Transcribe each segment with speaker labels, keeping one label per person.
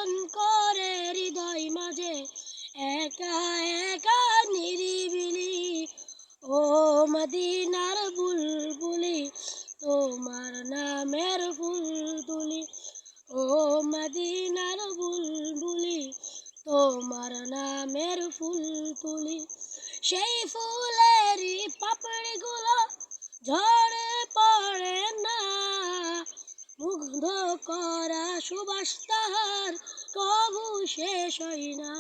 Speaker 1: যতন করে হৃদয় মাঝে একা একা নিরিবিলি। ও মদিনার বুলবুলি তোমার নামের ফুল তুলি। ও মদিনার বুলবুলি তোমার নামের ফুল তুলি। সেই ফুলেরই পাপড়িগুলো ঝরে পড়ে না, মুগ্ধ করা সুবাস তাহার কবু শেষ হয় না।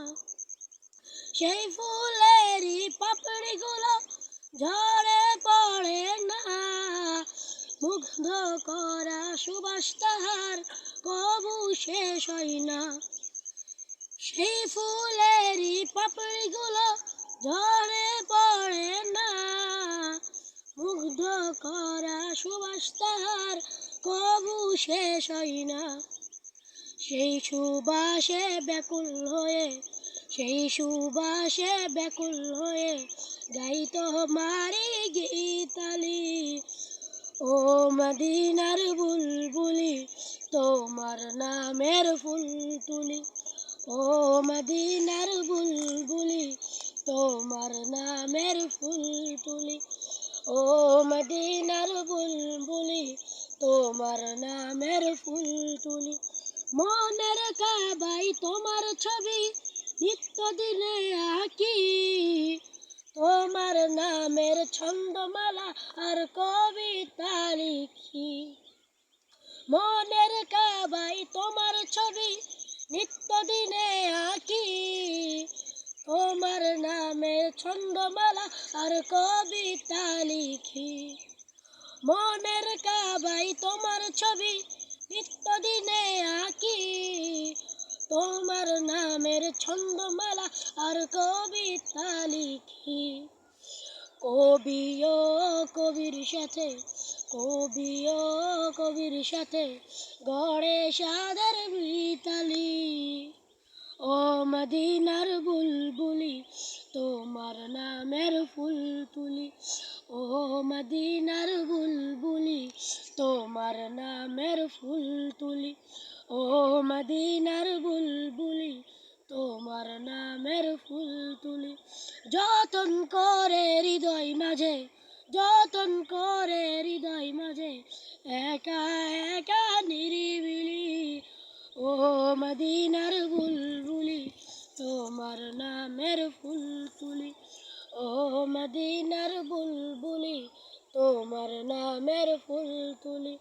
Speaker 1: সেই ফুলেরই পাপড়িগুলো ঝরে পড়ে না, মুগ্ধ করা সুবাস তাহার কবু শেষ হয় না। সেই ফুলেরই পাপড়িগুলো ঝরে পড়ে না, মুগ্ধ করা সুবাস তাহার কবু শেষ হয় না। সেই সুবাসে ব্যাকুল হয়ে, সেই সুবাসে ব্যাকুল হয়ে গাই তোমারি গীতালি। ও মদিনার বুলবুলি তোমার নামের ফুল তুলি। ও মদিনার বুলবুলি তোমার নামের ফুল তুলি। ও মদিনার বুলবুলি তোমার নামের ফুল তুলি। মনের কাবাই তোমার ছবি নিত্যদিনে আঁকি, তোমার নামের ছন্দমালা আর কবিতা লিখি। মনের কাবাই তোমার ছবি নিত্যদিনে আঁকি, তোমার নামের ছন্দমালা আর কবিতা লিখি। মনের কাবাই তোমার ছবি নিত্যদিনে আঁকি, তোমার নামের ছন্দমালা আর কবিতা লিখি। কবিও কবির সাথে, কবিও কবির সাথে গড়ে সাদের মিতালি। ও মদিনার বুলবুলি তোমার নামের ফুল তুলি। ও মদিনার বুলবুলি তোমার নামের ফুল তুলি। ও মদিনার বুলবুলি তোমার নামের ফুল তুলি। যতন করে হৃদয় মাঝে, যতন করে হৃদয় মাঝে একা একা নিরিবিলি। ও মদিনার বুলবুলি তোমার নামের ফুল তুলি। ও মদিনার বুলবুলি তোমার নামের ফুল তুলি।